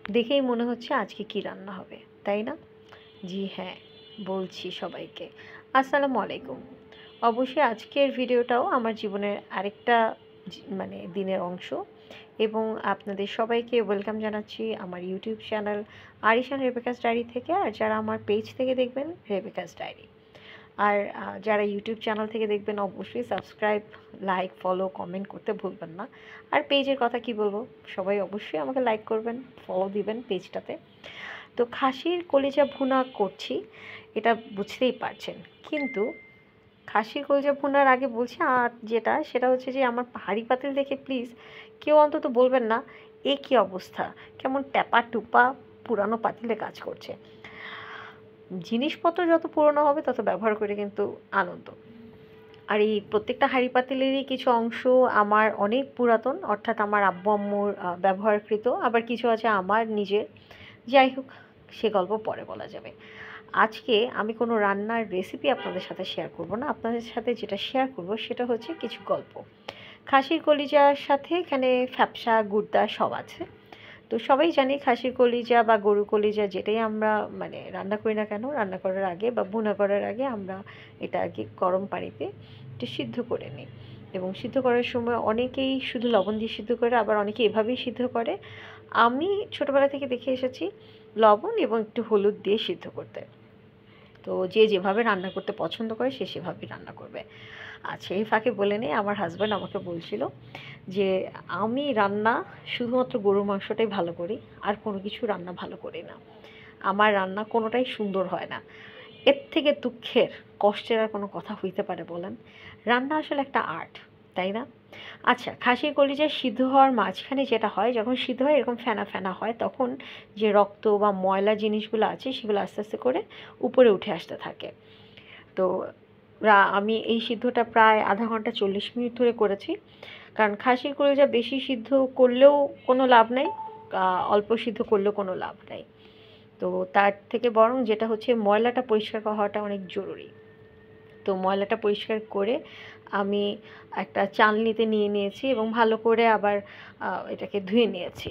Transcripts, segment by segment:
দেখেই মনে হচ্ছে আজকে কি রান্না হবে, তাই না? জি হ্যাঁ, বলছি সবাইকে আসসালামু আলাইকুম। অবশ্যই আজকের ভিডিওটাও আমার জীবনের আরেকটা মানে দিনের অংশ, এবং আপনাদের সবাইকে ওয়েলকাম জানাচ্ছি আমার ইউটিউব চ্যানেল আরিশান রেবেকাস ডায়েরি থেকে। আর যারা আমার পেজ থেকে দেখবেন রেবেকাস ডায়েরি, আর যারা ইউটিউব চ্যানেল থেকে দেখবেন অবশ্যই সাবস্ক্রাইব, লাইক, ফলো, কমেন্ট করতে ভুলবেন না। আর পেজের কথা কি বলবো, সবাই অবশ্যই আমাকে লাইক করবেন, ফলো দিবেন পেজটাতে। তো খাসির কলিজা ভুনা করছি, এটা বুঝতেই পারছেন। কিন্তু খাসির কলিজা ভুনার আগে বলছি আর যেটা সেটা হচ্ছে যে আমার হাঁড়ি পাতিল দেখে প্লিজ কেউ অন্তত বলবেন না এ কী অবস্থা, কেমন ট্যাপা টুপা পুরানো পাতিলে কাজ করছে। জিনিসপত্র যত পুরনো হবে তত ব্যবহার করে কিন্তু আনন্দ। আর এই প্রত্যেকটা হাঁড়ি পাতিলেরই কিছু অংশ আমার অনেক পুরাতন, অর্থাৎ আমার আব্বু আম্মুর ব্যবহারকৃত, আবার কিছু আছে আমার নিজের। যাই হোক, সে গল্প পরে বলা যাবে। আজকে আমি কোনো রান্নার রেসিপি আপনাদের সাথে শেয়ার করব না, আপনাদের সাথে যেটা শেয়ার করব সেটা হচ্ছে কিছু গল্প। খাসির কলিজার সাথে এখানে ফ্যাপসা, গুর্দা সব আছে। তো সবাই জানি খাসির কলিজা বা গরুর কলিজা যেটাই আমরা মানে রান্না করি না কেন, রান্না করার আগে বা ভুনা করার আগে আমরা এটা আগে গরম পানিতে একটু সিদ্ধ করে নিই। এবং সিদ্ধ করার সময় অনেকেই শুধু লবণ দিয়ে সিদ্ধ করে, আবার অনেকে এভাবেই সিদ্ধ করে। আমি ছোটোবেলা থেকে দেখে এসেছি লবণ এবং একটু হলুদ দিয়ে সিদ্ধ করতে। তো যে যেভাবে রান্না করতে পছন্দ করে সে সেভাবেই রান্না করবে। আচ্ছা, এই ফাঁকে বলে নিই, আমার হাজব্যান্ড আমাকে বলছিল যে আমি রান্না শুধুমাত্র গরুর মাংসটাই ভালো করি, আর কোনো কিছু রান্না ভালো করি না। আমার রান্না কোনোটাই সুন্দর হয় না। এর থেকে দুঃখের, কষ্টের আর কোনো কথা হইতে পারে বলেন? রান্না আসলে একটা আর্ট, তাই না? আচ্ছা, খাসির কলিজা সিদ্ধ হওয়ার মাঝখানে যেটা হয়, যখন সিদ্ধ হয় এরকম ফেনা ফেনা হয়, তখন যে রক্ত বা ময়লা জিনিসগুলো আছে সেগুলো আস্তে আস্তে করে উপরে উঠে আসতে থাকে। তো আমি এই সিদ্ধটা প্রায় আধা ঘন্টা 40 মিনিট ধরে করেছি। কারণ খাসির কলিজা বেশি সিদ্ধ করলেও কোনো লাভ নেই, অল্প সিদ্ধ করলেও কোনো লাভ নেই। তো তার থেকে বরং যেটা হচ্ছে ময়লাটা পরিষ্কার হওয়াটা অনেক জরুরি। তো ময়লাটা পরিষ্কার করে আমি একটা চালনিতে নিয়ে নিয়েছি এবং ভালো করে আবার এটাকে ধুয়ে নিয়েছি।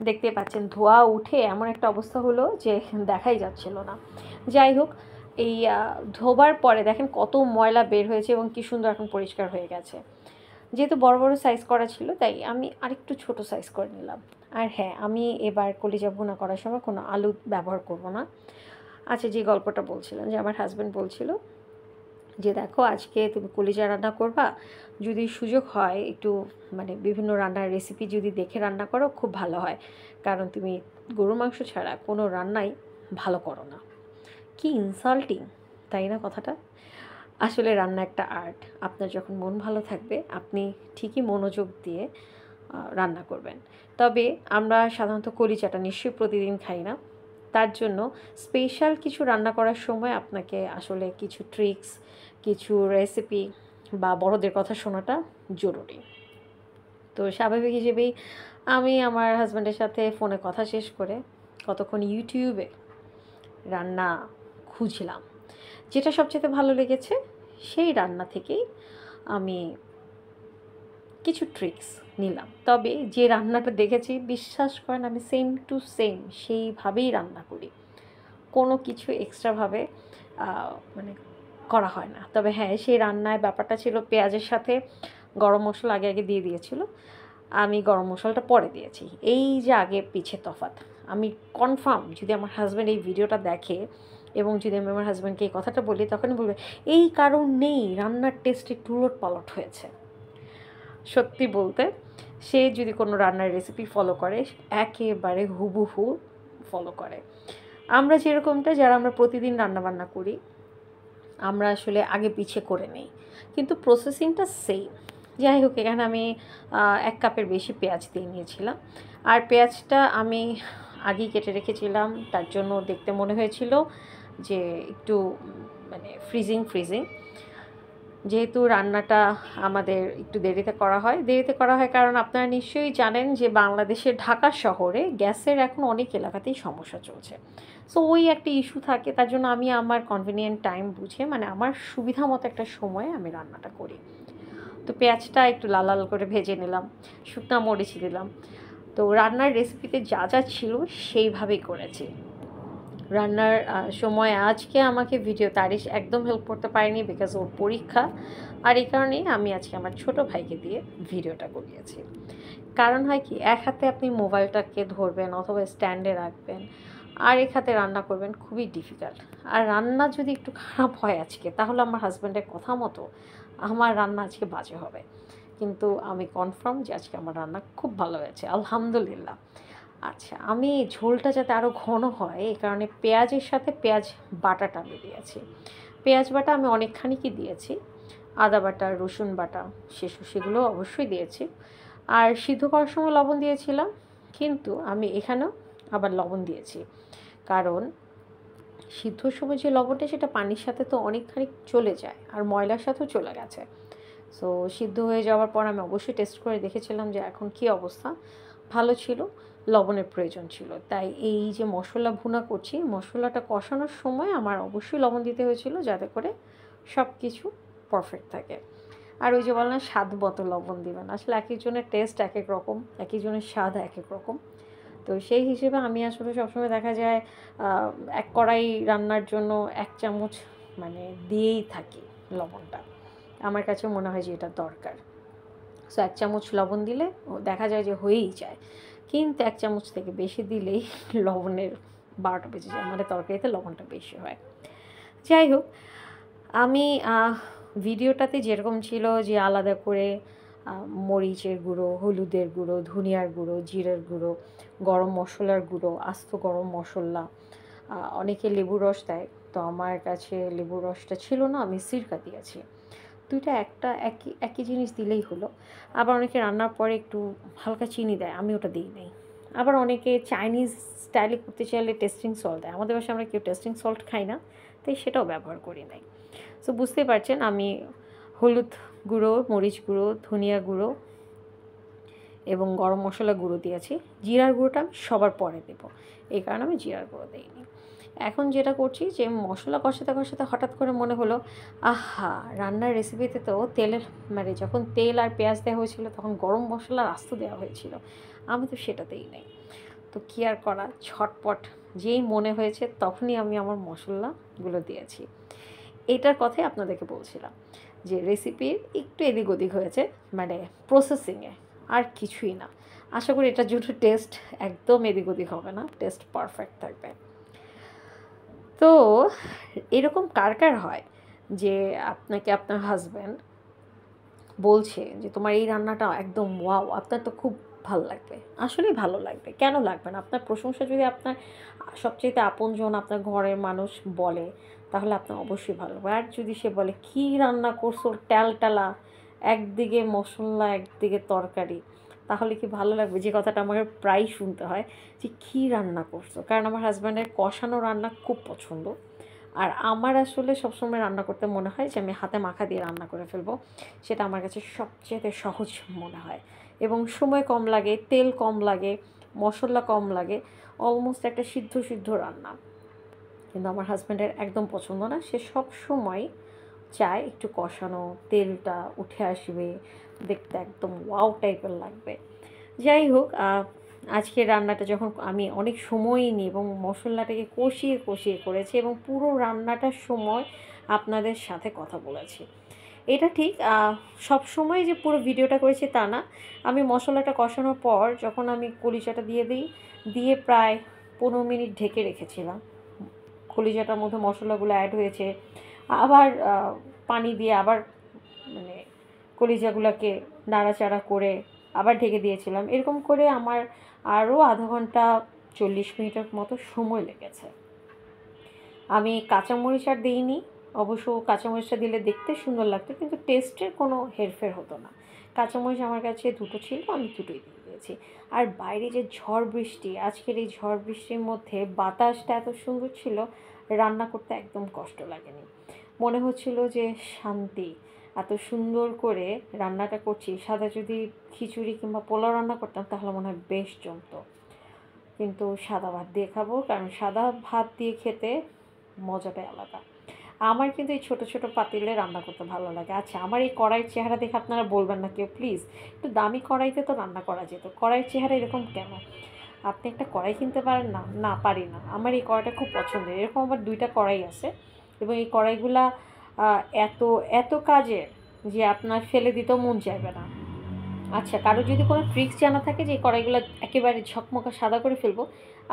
দেখতে পাচ্ছেন ধোয়া উঠে এমন একটা অবস্থা হলো যে দেখাই যাচ্ছিল না। যাই হোক, এই ধোবার পরে দেখেন কত ময়লা বের হয়েছে এবং কি সুন্দর এখন পরিষ্কার হয়ে গেছে। যেহেতু বড় বড় সাইজ করা ছিল তাই আমি আরেকটু ছোট সাইজ করে নিলাম। আর হ্যাঁ, আমি এবার কলিজা ভুনা করার সময় কোনো আলু ব্যবহার করব না। আচ্ছা, যে গল্পটা বলছিলাম, যে আমার হাজব্যান্ড বলছিল যে দেখো আজকে তুমি কলিজা রান্না করবা, যদি সুযোগ হয় একটু মানে বিভিন্ন রান্নার রেসিপি যদি দেখে রান্না করো খুব ভালো হয়, কারণ তুমি গরুর মাংস ছাড়া কোনো রান্নাই ভালো করো না। কি ইনসাল্টিং, তাই না কথাটা? আসলে রান্না একটা আর্ট। আপনার যখন মন ভালো থাকবে আপনি ঠিকই মনোযোগ দিয়ে রান্না করবেন। তবে আমরা সাধারণত কলিজাটা নিশ্চয়ই প্রতিদিন খাই না, তার জন্য স্পেশাল কিছু রান্না করার সময় আপনাকে আসলে কিছু ট্রিক্স, কিছু রেসিপি বা বড়দের কথা শোনাটা জরুরি। তো স্বাভাবিক হিসেবেই আমি আমার হাজব্যান্ডের সাথে ফোনে কথা শেষ করে কতক্ষণ ইউটিউবে রান্না খুঁজলাম। যেটা সবচেয়ে ভালো লেগেছে সেই রান্না থেকেই আমি কিছু ট্রিক্স নিলাম। তবে যে রান্নাটা দেখেছি বিশ্বাস করেন আমি সেম টু সেম সেইভাবেই রান্না করি, কোনো কিছু এক্সট্রাভাবে মানে করা হয় না। তবে হ্যাঁ, সেই রান্নায় ব্যাপারটা ছিল পেঁয়াজের সাথে গরম মশলা আগে আগে দিয়ে দিয়েছিল, আমি গরম মশলাটা পরে দিয়েছি। এই যে আগে পিছে তফাৎ, আমি কনফার্ম যদি আমার হাজব্যান্ড এই ভিডিওটা দেখে এবং যদি আমি আমার হাজব্যান্ডকে এই কথাটা বলি তখনই বলবে এই কারণ নেই রান্নার টেস্ট একটু উলট পালট হয়েছে। সত্যি বলতে সে যদি কোনো রান্নার রেসিপি ফলো করে একেবারে হুবহু ফলো করে। আমরা যেরকমটা যারা আমরা প্রতিদিন রান্নাবান্না করি আমরা আসলে আগে পিছে করে নেই, কিন্তু প্রসেসিংটা সেম। যাই হোক, এখানে আমি 1 কাপের বেশি পেঁয়াজ দিয়ে নিয়েছিলাম। আর পেঁয়াজটা আমি আগেই কেটে রেখেছিলাম, তার জন্য দেখতে মনে হয়েছিল যে একটু মানে ফ্রিজিং ফ্রিজিং। যেহেতু রান্নাটা আমাদের একটু দেরিতে করা হয় কারণ আপনারা নিশ্চয়ই জানেন যে বাংলাদেশের ঢাকা শহরে গ্যাসের এখন অনেক এলাকাতেই সমস্যা চলছে। সো ওই একটা ইস্যু থাকে, তার জন্য আমি আমার কনভিনিয়েন্ট টাইম বুঝে মানে আমার সুবিধা মতো একটা সময়ে আমি রান্নাটা করি। তো পেঁয়াজটা একটু লাল লাল করে ভেজে নিলাম, শুকনা মরিচ দিলাম। তো রান্নার রেসিপিতে যা যা ছিল সেইভাবেই করেছি। রান্নার সময় আজকে আমাকে ভিডিও তারিশ একদম হেল্প করতে পারিনি, বিকজ ওর পরীক্ষা। আর এই কারণেই আমি আজকে আমার ছোট ভাইকে দিয়ে ভিডিওটা করিয়েছি। কারণ হয় কি, এক হাতে আপনি মোবাইলটাকে ধরবেন অথবা স্ট্যান্ডে রাখবেন, আর এক হাতে রান্না করবেন, খুবই ডিফিকাল্ট। আর রান্না যদি একটু খারাপ হয় আজকে, তাহলে আমার হাজব্যান্ডের কথা মতো আমার রান্না আজকে বাজে হবে। কিন্তু আমি কনফার্ম যে আজকে আমার রান্না খুব ভালো হয়েছে, আলহামদুলিল্লাহ। আচ্ছা, আমি ঝোলটা যাতে আরও ঘন হয় এই কারণে পেঁয়াজের সাথে পেঁয়াজ বাটাটা আমি দিয়েছি। পেঁয়াজ বাটা আমি অনেকখানিকই দিয়েছি, আদা বাটা, রসুন বাটা সেগুলো অবশ্যই দিয়েছি। আর সিদ্ধ করার সময় লবণ দিয়েছিলাম, কিন্তু আমি এখানেও আবার লবণ দিয়েছি, কারণ সিদ্ধর সময় যে লবণটা সেটা পানির সাথে তো অনেকখানি চলে যায়, আর ময়লার সাথেও চলে গেছে। সো সিদ্ধ হয়ে যাওয়ার পর আমি অবশ্যই টেস্ট করে দেখেছিলাম যে এখন কী অবস্থা, ভালো ছিল, লবণের প্রয়োজন ছিল। তাই এই যে মশলা ভুনা করছি, মশলাটা কষানোর সময় আমার অবশ্যই লবণ দিতে হয়েছিল, যাতে করে সব কিছু পারফেক্ট থাকে। আর ওই যে বললাম স্বাদ মতো লবণ দিবেন, আসলে এক একজনের টেস্ট এক এক রকম, এক একজনের স্বাদ এক এক রকম। তো সেই হিসেবে আমি আসলে সবসময় দেখা যায় এক কড়াই রান্নার জন্য 1 চামচ মানে দিয়েই থাকি লবণটা। আমার কাছে মনে হয় যে এটা দরকার। সো 1 চামচ লবণ দিলে দেখা যায় যে হয়েই যায়, কিন্তু 1 চামচ থেকে বেশি দিলেই লবণের 12টা বেজে যায়, মানে তরকারিতে লবণটা বেশি হয়। যাই হোক, আমি ভিডিওটাতে যেরকম ছিল যে আলাদা করে মরিচের গুঁড়ো, হলুদের গুঁড়ো, ধনিয়ার গুঁড়ো, জিরের গুঁড়ো, গরম মশলার গুঁড়ো, আস্ত গরম মশলা, অনেকে লেবুর রস দেয়, তো আমার কাছে লেবুর রসটা ছিল না, আমি সিরকা দিয়েছি। দুইটা একটা একই একই জিনিস দিলেই হলো। আবার অনেকে রান্নার পরে একটু হালকা চিনি দেয়, আমি ওটা দিই নাই। আবার অনেকে চাইনিজ স্টাইলে করতে চাইলে টেস্টিং সল্ট দেয়, আমাদের বাসায় আমরা কেউ টেস্টিং সল্ট খাই না, তাই সেটাও ব্যবহার করি নাই। সো বুঝতেই পারছেন আমি হলুদ গুঁড়ো, মরিচ গুঁড়ো, ধনিয়া গুঁড়ো এবং গরম মশলা গুঁড়ো দিয়েছি। জিরার গুঁড়োটা আমি সবার পরে দেবো, এই কারণে আমি জিরার গুঁড়ো দিইনি। এখন যেটা করছি যে মশলা কষাতে কষাতে হঠাৎ করে মনে হলো, আহা, রান্নার রেসিপিতে তো তেলের মানে যখন তেল আর পেঁয়াজ দেওয়া হয়েছিল তখন গরম মশলার আস্ত দেওয়া হয়েছিল, আমি তো সেটাতেই নেই। তো কী আর করা, ঝটপট যেই মনে হয়েছে তখনই আমি আমার মশলাগুলো দিয়েছি। এইটার কথাই আপনাদেরকে বলছিলাম যে রেসিপির একটু এদিক ওদিক হয়েছে, মানে প্রসেসিংয়ে, আর কিছুই না। আশা করি এটার জন্য টেস্ট একদম এদিক ওদিক হবে না, টেস্ট পারফেক্ট থাকবে। তো এরকম কার কার হয় যে আপনাকে আপনার হাজব্যান্ড বলছে যে তোমার এই রান্নাটা একদম ওয়াও, আপনার তো খুব ভালো লাগবে? আসলেই ভালো লাগবে, কেন লাগবে না? আপনার প্রশংসা যদি আপনার সবচেয়ে আপনজন, আপনার ঘরের মানুষ বলে, তাহলে আপনার অবশ্যই ভালো লাগবে। আর যদি সে বলে কী রান্না করছো টালা, একদিকে মশলা একদিকে তরকারি, তাহলে কি ভালো লাগবে? যে কথাটা আমাকে প্রায় শুনতে হয় যে কী রান্না করছো, কারণ আমার হাজব্যান্ডের কষানো রান্না খুব পছন্দ। আর আমার আসলে সবসময় রান্না করতে মনে হয় যে আমি হাতে মাখা দিয়ে রান্না করে ফেলবো, সেটা আমার কাছে সবচেয়ে সহজ মনে হয়, এবং সময় কম লাগে, তেল কম লাগে, মশলা কম লাগে, অলমোস্ট একটা সিদ্ধ সিদ্ধ রান্না। কিন্তু আমার হাজব্যান্ডের একদম পছন্দ না, সে সব সময় চায় একটু কষানো, তেলটা উঠে আসবে, দেখতে একদম ওয়াও টাইপের লাগবে। যাই হোক, আজকে রান্নাটা যখন আমি অনেক সময় নিই এবং মশলাটাকে কষিয়ে কষিয়ে করেছি এবং পুরো রান্নাটার সময় আপনাদের সাথে কথা বলেছি, এটা ঠিক সব সময় যে পুরো ভিডিওটা করেছি তা না। আমি মশলাটা কষানোর পর যখন আমি কলিজাটা দিয়ে দিই, দিয়ে প্রায় 15 মিনিট ঢেকে রেখেছিলাম। কলিজাটার মধ্যে মশলাগুলো অ্যাড হয়েছে, আবার পানি দিয়ে আবার মানে কলিজাগুলোকে নাড়াচাড়া করে আবার ঢেকে দিয়েছিলাম। এরকম করে আমার আরও আধা ঘন্টা 40 মিনিটের মতো সময় লেগেছে। আমি কাঁচামরিচ আর দিইনি, অবশ্য কাঁচামরিচটা দিলে দেখতে সুন্দর লাগতো, কিন্তু টেস্টের কোনো হেরফের হতো না। কাঁচামরিচ আমার কাছে দুটো ছিল, আমি দুটোই দিয়ে দিয়েছি। আর বাইরে যে ঝড় বৃষ্টি, আজকের এই ঝড় বৃষ্টির মধ্যে বাতাসটা এত সুন্দর ছিল, রান্না করতে একদম কষ্ট লাগেনি। মনে হচ্ছিল যে শান্তি, এত সুন্দর করে রান্নাটা করছি। সাদা যদি খিচুড়ি কিংবা পোলাও রান্না করতাম তাহলে মনে হয় বেশ জমতো, কিন্তু সাদা ভাত দিয়ে খাবো, কারণ সাদা ভাত দিয়ে খেতে মজাটাই আলাদা। আমার কিন্তু এই ছোটো ছোটো পাতিলে রান্না করতে ভালো লাগে। আচ্ছা, আমার এই কড়াইয়ের চেহারা দেখে আপনারা বলবেন না কেউ প্লিজ, একটু দামি কড়াইতে তো রান্না করা যেত, কড়াইয়ের চেহারা এরকম কেন? আপনি একটা কড়াই কিনতে পারেন না? না, পারি না। আমার এই কড়াইটা খুব পছন্দের, এরকম আমার 2টা কড়াই আছে এবং এই কড়াইগুলা এত এত কাজের যে আপনার ফেলে দিতেও মন চাইবে না। আচ্ছা, কারো যদি কোনো ট্রিক্স জানা থাকে যে এই কড়াইগুলো একেবারে ঝকমকা সাদা করে ফেলবো,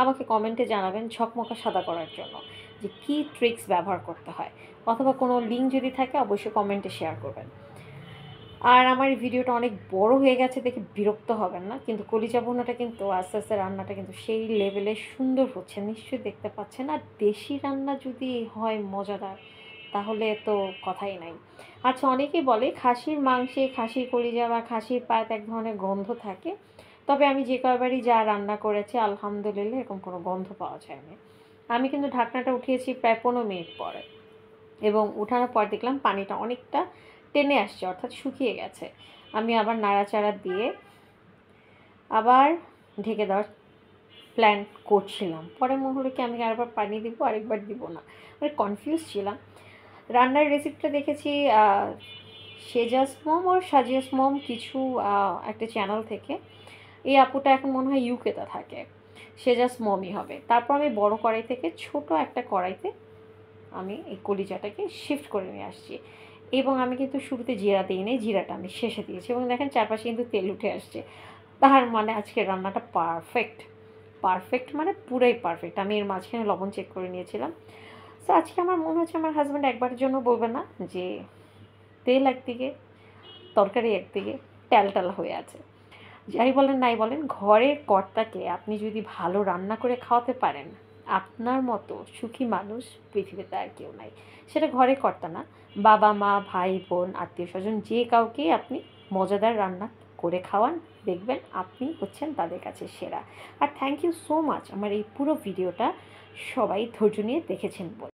আমাকে কমেন্টে জানাবেন ঝকমকা সাদা করার জন্য যে কী ট্রিক্স ব্যবহার করতে হয়, অথবা কোনো লিঙ্ক যদি থাকে অবশ্যই কমেন্টে শেয়ার করবেন। আর আমার এই ভিডিওটা অনেক বড় হয়ে গেছে দেখে বিরক্ত হবেন না, কিন্তু কলিজা ভুনাটা কিন্তু আস্তে আস্তে রান্নাটা কিন্তু সেই লেভেলে সুন্দর হচ্ছে, নিশ্চয়ই দেখতে পাচ্ছেন। আর দেশি রান্না যদি হয় মজাদার, তাহলে তো কথাই নাই। আচ্ছা, অনেকেই বলে খাসির মাংসে, খাসির কলিজা বা খাসির পায়েতে এক ধরনের গন্ধ থাকে, তবে আমি যে কয়বারই যা রান্না করেছি আলহামদুলিল্লাহ এরকম কোনো গন্ধ পাওয়া যায়নি। আমি কিন্তু ঢাকনাটা উঠিয়েছি প্রায় 15 মিনিট পরে, এবং উঠানোর পর দেখলাম পানিটা অনেকটা টেনে আসছে, অর্থাৎ শুকিয়ে গেছে। আমি আবার নাড়াচাড়া দিয়ে আবার ঢেকে দেওয়ার প্ল্যান করছিলাম, পরে মনে হলো কি আমি আরেকবার পানি দিব, আরেকবার দিব না, মানে কনফিউজ ছিলাম। রান্নার রেসিপিটা দেখেছি সেজাস মম আর সাজিয়াস মম কিছু একটা চ্যানেল থেকে। এই আপুটা এখন মনে হয় ইউকেতে থাকে, সেজাস মমই হবে। তারপর আমি বড় কড়াই থেকে ছোট একটা কড়াইতে আমি এই কলিজাটাকে শিফট করে নিয়ে আসছি, এবং আমি কিন্তু শুরুতে জিরা দিইনি, জিরাটা আমি শেষে দিয়েছি, এবং দেখেন চারপাশে কিন্তু তেল উঠে আসছে। তার মানে আজকের রান্নাটা পারফেক্ট, পারফেক্ট মানে পুরাই পারফেক্ট। আমি এর মাঝখানে লবণ চেক করে নিয়েছিলাম। সো আজকে আমার মনে হচ্ছে আমার হাজব্যান্ড একবারের জন্য বলবে না যে তেল একদিকে তরকারি একদিকে ট্যালটালা হয়ে আছে। যাই বলেন নাই বলেন, ঘরের কর্তাকে আপনি যদি ভালো রান্না করে খাওয়াতে পারেন, আপনার মতো সুখী মানুষ পৃথিবীতে আর কেউ নাই। সেটা ঘরের কর্তা না, বাবা মা ভাই বোন আত্মীয় স্বজন যে কাউকেই আপনি মজাদার রান্না করে খাওয়ান, দেখবেন আপনি হচ্ছেন তাদের কাছে সেরা। আর থ্যাংক ইউ সো মাচ আমার এই পুরো ভিডিওটা সবাই ধৈর্য নিয়ে দেখেছেন বলে।